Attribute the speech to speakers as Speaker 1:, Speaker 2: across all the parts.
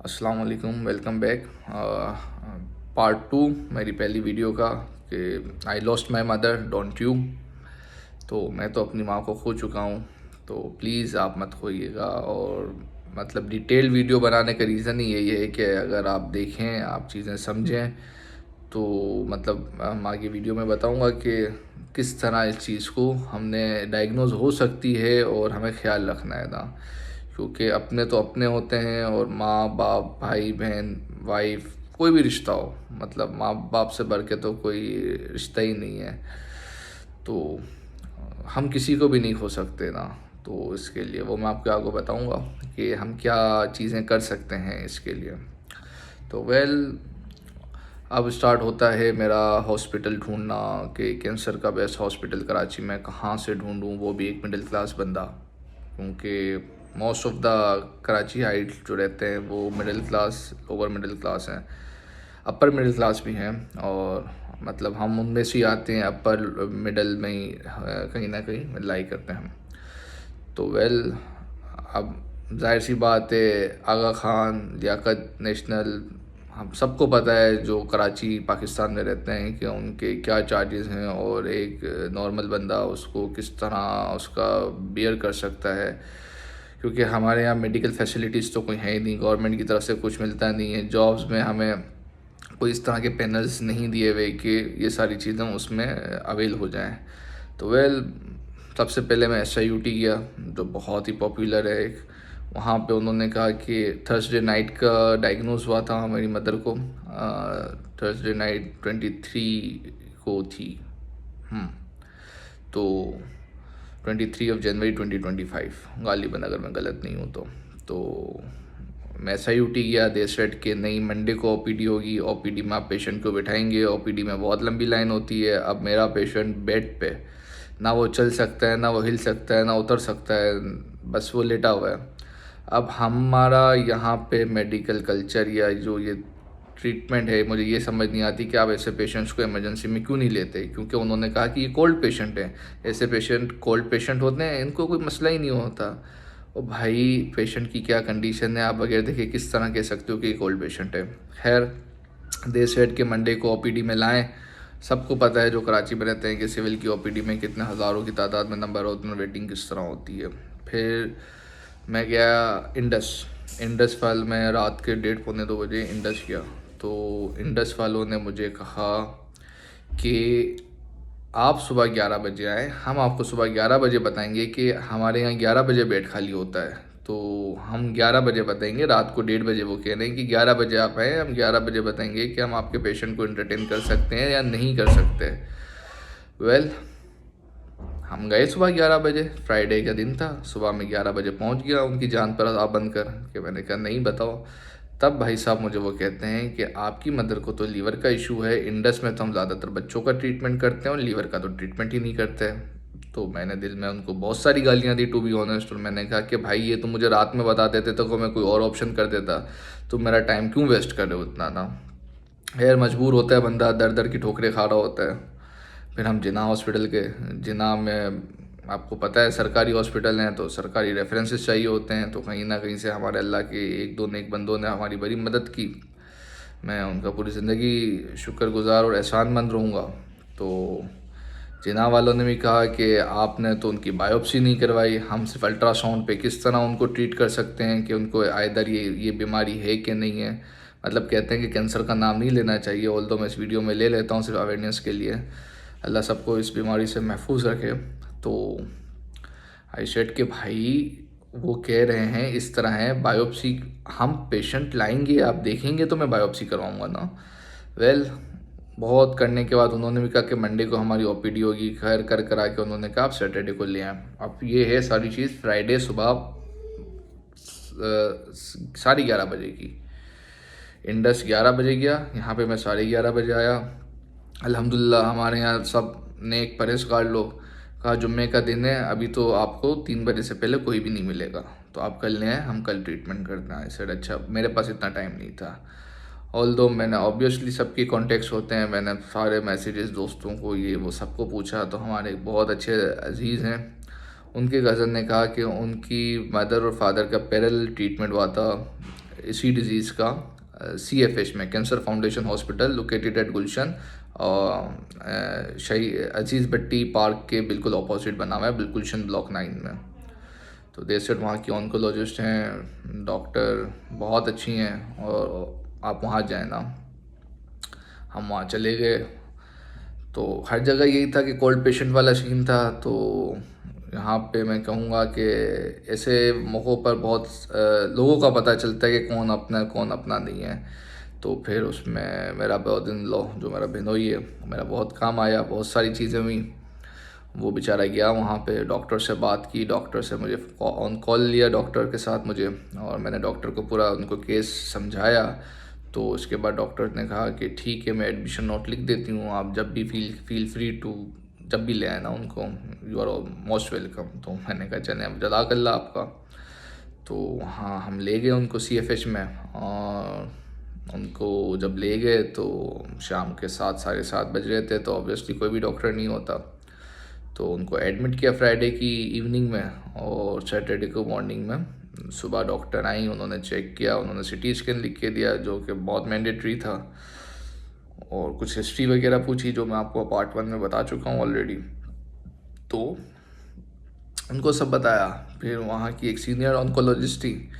Speaker 1: अस्सलाम वालेकुम, welcome back. Part two मेरी पहली वीडियो का कि I lost my mother, don't you. तो मैं तो अपनी माँ को खो चुका हूँ, तो प्लीज़ आप मत खोइएगा। और मतलब डिटेल वीडियो बनाने का रीज़न ही यही है कि अगर आप देखें, आप चीज़ें समझें, तो मतलब हम आगे वीडियो में बताऊंगा कि किस तरह इस चीज़ को हमने डायग्नोज हो सकती है और हमें ख्याल रखना है ना। क्योंकि अपने तो अपने होते हैं, और माँ बाप, भाई बहन, वाइफ, कोई भी रिश्ता हो, मतलब माँ बाप से बढ़ के तो कोई रिश्ता ही नहीं है। तो हम किसी को भी नहीं खो सकते ना। तो इसके लिए वो मैं आपको आगे बताऊंगा कि हम क्या चीज़ें कर सकते हैं इसके लिए। तो अब स्टार्ट होता है मेरा हॉस्पिटल ढूंढना कि कैंसर का बेस्ट हॉस्पिटल कराची में कहाँ से ढूंढूं, वो भी एक मिडिल क्लास बंदा। क्योंकि most of the Karachi height जो रहते हैं वो middle class, lower middle class हैं, अपर मिडिल क्लास भी हैं, और मतलब हम उनमें से ही आते हैं, अपर मिडल में ही कहीं ना कहीं लाई करते हैं हम। तो अब जाहिर सी बात है, आगा खान, लियाकत नेशनल, हम सबको पता है जो कराची पाकिस्तान में रहते हैं कि उनके क्या चार्जेस हैं, और एक नॉर्मल बंदा उसको किस तरह उसका बियर कर सकता है। क्योंकि हमारे यहाँ मेडिकल फैसिलिटीज़ तो कोई है ही नहीं, गवर्नमेंट की तरफ से कुछ मिलता नहीं है, जॉब्स में हमें कोई इस तरह के पैनल्स नहीं दिए हुए कि ये सारी चीज़ें उसमें अवेल हो जाएं। तो सबसे पहले मैं SIUT गया, जो बहुत ही पॉपुलर है एक। वहाँ पे उन्होंने कहा कि थर्सडे नाइट का डायग्नोज हुआ था मेरी मदर को। थर्सडे नाइट 23 को थी। हम्म, तो 23 जनवरी 2025 गालिबन, अगर मैं गलत नहीं हूँ तो मैं SIUT गया। दे सेट के नहीं, मंडे को OPD होगी, OPD में आप पेशेंट को बिठाएंगे, OPD में बहुत लंबी लाइन होती है। अब मेरा पेशेंट बेड पे, ना वो चल सकता है, ना वो हिल सकता है, ना उतर सकता है, बस वो लेटा हुआ है। अब हमारा यहाँ पे मेडिकल कल्चर या जो ये ट्रीटमेंट है, मुझे ये समझ नहीं आती कि आप ऐसे पेशेंट्स को इमरजेंसी में क्यों नहीं लेते। क्योंकि उन्होंने कहा कि ये कोल्ड पेशेंट है, ऐसे पेशेंट कोल्ड पेशेंट होते हैं, इनको कोई मसला ही नहीं होता। और भाई, पेशेंट की क्या कंडीशन है आप बगैर देखे किस तरह कह सकते हो कि कोल्ड पेशेंट है। खैर, दे सेट के मंडे को OPD में लाएं। सबको पता है जो कराची में रहते हैं कि सिविल की OPD में कितने हज़ारों की तादाद में नंबर होते हैं, वेटिंग किस तरह होती है। फिर मैं गया इंडस फाइल में, रात के 1:30 पौने 2 बजे इंडस गया। तो इंडस वालों ने मुझे कहा कि आप सुबह 11 बजे आएँ, हम आपको सुबह 11 बजे बताएंगे कि हमारे यहाँ 11 बजे बेड खाली होता है। तो हम 11 बजे बताएंगे, रात को 1:30 बजे वो कह रहे हैं कि 11 बजे आप आएँ, हम 11 बजे बताएंगे कि हम आपके पेशेंट को एंटरटेन कर सकते हैं या नहीं कर सकते। वेल हम गए सुबह 11 बजे, फ्राइडे का दिन था। सुबह में 11 बजे पहुंच गया उनकी जान पर आ बंद कर के। मैंने कहा नहीं, बताओ। तब भाई साहब मुझे वो कहते हैं कि आपकी मदर को तो लीवर का इशू है, इंडस में तो हम ज़्यादातर बच्चों का ट्रीटमेंट करते हैं और लीवर का तो ट्रीटमेंट ही नहीं करते। तो मैंने दिल में उनको बहुत सारी गालियाँ दी, टू बी ऑनेस्ट। और मैंने कहा कि भाई, ये तो मुझे रात में बता देते तो मैं कोई और ऑप्शन कर देता, तो मेरा टाइम क्यों वेस्ट कर रहे हो इतना ना। यार, मजबूर होता है बंदा, दर दर की ठोकरें खा रहा होता है। फिर हम जिना हॉस्पिटल के, जिना में आपको पता है सरकारी हॉस्पिटल हैं, तो सरकारी रेफरेंसेस चाहिए होते हैं। तो कहीं ना कहीं से हमारे अल्लाह के एक दो नेक बंदों ने हमारी बड़ी मदद की। मैं उनका पूरी ज़िंदगी शुक्रगुजार और एहसानमंद रहूँगा। तो जिना वालों ने भी कहा कि आपने तो उनकी बायोप्सी नहीं करवाई, हम सिर्फ अल्ट्रासाउंड पे किस तरह उनको ट्रीट कर सकते हैं कि उनको आइदर ये बीमारी है कि नहीं है। मतलब कहते हैं कि कैंसर का नाम नहीं लेना चाहिए, ऑल्दो मैं इस वीडियो में ले लेता हूँ सिर्फ अवेयरनेस के लिए। अल्लाह सबको इस बीमारी से महफूज रखे। तो आई सेड के भाई, वो कह रहे हैं इस तरह है, बायोप्सी हम पेशेंट लाएंगे, आप देखेंगे तो मैं बायोप्सी करवाऊंगा ना। वेल, बहुत करने के बाद उन्होंने भी कहा कि मंडे को हमारी OPD होगी। खैर कर करा के उन्होंने कहा आप सैटरडे को ले आएँ। अब ये है सारी चीज़ फ्राइडे सुबह 11:30 बजे की। इंडस 11 बजे गया, यहाँ पे मैं 11:30 बजे आया। अल्हम्दुलिल्लाह हमारे यहाँ सब ने एक परहेज़गार लोग कहा जुम्मे का दिन है, अभी तो आपको 3 बजे से पहले कोई भी नहीं मिलेगा, तो आप कल ले आए, हम कल ट्रीटमेंट करते हैं। सर अच्छा, मेरे पास इतना टाइम नहीं था। ऑल्दो मैंने ऑब्वियसली सबके कॉन्टेक्ट्स होते हैं, मैंने सारे मैसेजेस दोस्तों को ये वो सबको पूछा। तो हमारे बहुत अच्छे अजीज़ हैं, उनके कज़न ने कहा कि उनकी मदर और फादर का पैरेलल ट्रीटमेंट हुआ था इसी डिज़ीज़ का CFH में, cancer foundation hospital located at Gulshan, और शही अजीज़ भट्टी पार्क के बिल्कुल ऑपोजिट बना हुआ है, गुलशन ब्लॉक 9 में। तो देर वहाँ की ऑन्कोलॉजिस्ट हैं, डॉक्टर बहुत अच्छी हैं, और आप वहाँ जाएँ ना। हम वहाँ चले गए तो हर जगह यही था कि कोल्ड पेशेंट वाला सीन था। तो यहाँ पे मैं कहूँगा कि ऐसे मौक़ों पर बहुत लोगों का पता चलता है कि कौन अपना है कौन अपना नहीं है। तो फिर उसमें मेरा ब्रदर-इन-लॉ जो मेरा बिनोई है, मेरा बहुत काम आया, बहुत सारी चीज़ें हुई। वो बेचारा गया वहाँ पे, डॉक्टर से बात की, डॉक्टर से मुझे ऑन कॉल लिया डॉक्टर के साथ मुझे, और मैंने डॉक्टर को पूरा उनको केस समझाया। तो उसके बाद डॉक्टर ने कहा कि ठीक है, मैं एडमिशन नोट लिख देती हूँ, आप जब भी फील फ्री टू जब भी ले आए ना उनको, यू आर मोस्ट वेलकम। तो मैंने कहा चलें, अब जज़ाकल्लाह आपका। तो हाँ, हम ले गए उनको CFH में, और उनको जब ले गए तो शाम के 7 साढ़े 7 बज रहे थे। तो ऑब्वियसली कोई भी डॉक्टर नहीं होता, तो उनको एडमिट किया फ्राइडे की इवनिंग में, और सैटरडे को मॉर्निंग में सुबह डॉक्टर आई, उन्होंने चेक किया, उन्होंने CT स्कैन लिख के दिया जो कि बहुत मैंडेटरी था, और कुछ हिस्ट्री वगैरह पूछी जो मैं आपको पार्ट 1 में बता चुका हूँ ऑलरेडी। तो उनको सब बताया। फिर वहाँ की एक सीनियर ऑन्कोलॉजिस्ट थी,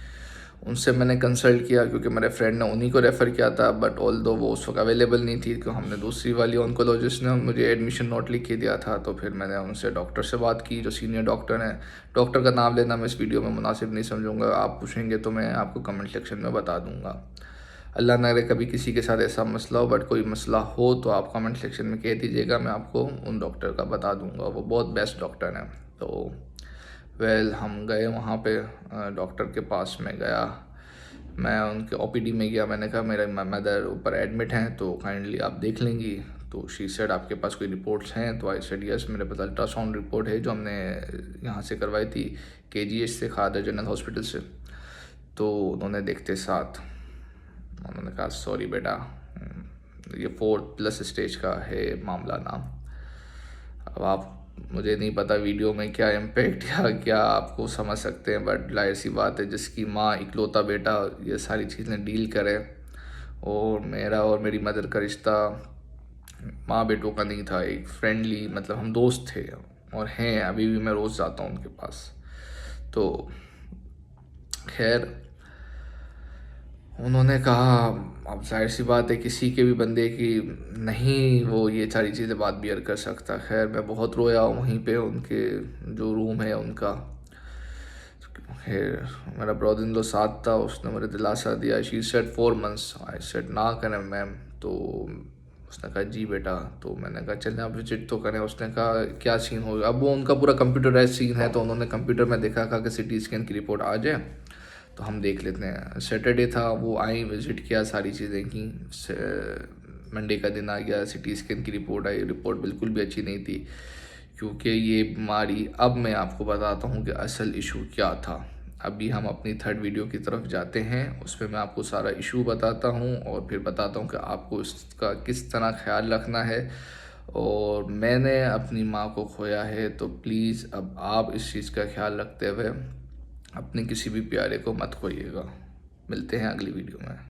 Speaker 1: उनसे मैंने कंसल्ट किया, क्योंकि मेरे फ्रेंड ने उन्हीं को रेफ़र किया था, बट ऑल्दो वो उस वक्त अवेलेबल नहीं थी, तो हमने दूसरी वाली ऑन्कोलॉजिस्ट ने मुझे एडमिशन नोट लिख के दिया था। तो फिर मैंने उनसे डॉक्टर से बात की जो सीनियर डॉक्टर हैं। डॉक्टर का नाम लेना मैं इस वीडियो में मुनासिब नहीं समझूंगा, आप पूछेंगे तो मैं आपको कमेंट सेक्शन में बता दूंगा। अल्लाह ना करे कभी किसी के साथ ऐसा मसला हो, बट कोई मसला हो तो आप कमेंट सेक्शन में कह दीजिएगा, मैं आपको उन डॉक्टर का बता दूंगा, वो बहुत बेस्ट डॉक्टर हैं। तो हम गए वहाँ पे, डॉक्टर के पास में गया, मैं उनके OPD में गया। मैंने कहा मेरे मदर ऊपर एडमिट हैं, तो काइंडली आप देख लेंगी। तो शी सेड आपके पास कोई रिपोर्ट्स हैं? तो आई सेड यस, मेरे पास अल्ट्रासाउंड रिपोर्ट है जो हमने यहाँ से करवाई थी, KGH से, खादर जनरल हॉस्पिटल से। तो उन्होंने देखते साथ उन्होंने कहा सॉरी बेटा, ये 4+ स्टेज का है मामला ना। अब आप, मुझे नहीं पता वीडियो में क्या इम्पेक्ट या क्या आपको समझ सकते हैं, बट जाहिर सी बात है जिसकी माँ इकलौता बेटा ये सारी चीज़ें डील करे, और मेरा और मेरी मदर का रिश्ता माँ बेटों का नहीं था, एक फ्रेंडली, मतलब हम दोस्त थे और हैं, अभी भी मैं रोज़ जाता हूँ उनके पास। तो खैर उन्होंने कहा, अब जाहिर सी बात है किसी के भी बंदे की नहीं वो ये सारी चीज़ें बात बियर कर सकता। खैर मैं बहुत रोया वहीं पे, उनके जो रूम है उनका। खैर मेरा ब्रदर इन लॉ साथ था, उसने मुझे दिलासा दिया। She said 4 months, I said ना करें मैम। तो उसने कहा जी बेटा। तो मैंने कहा चलें आप विजिट तो करें। उसने कहा क्या सीन होगा, अब वो उनका पूरा कंप्यूटराइज सीन है, तो उन्होंने कंप्यूटर में देखा, कहा कि CT स्कैन की रिपोर्ट आ जाए तो हम देख लेते हैं। सैटरडे था, वो आई, विज़िट किया, सारी चीज़ें की। मंडे का दिन आ गया, CT स्कैन की रिपोर्ट आई, रिपोर्ट बिल्कुल भी अच्छी नहीं थी, क्योंकि ये बीमारी, अब मैं आपको बताता हूँ कि असल इशू क्या था। अभी हम अपनी 3rd वीडियो की तरफ जाते हैं, उस पर मैं आपको सारा इशू बताता हूँ, और फिर बताता हूँ कि आपको इसका किस तरह ख्याल रखना है। और मैंने अपनी माँ को खोया है, तो प्लीज़ अब आप इस चीज़ का ख्याल रखते हुए अपने किसी भी प्यारे को मत खोइएगा। मिलते हैं अगली वीडियो में।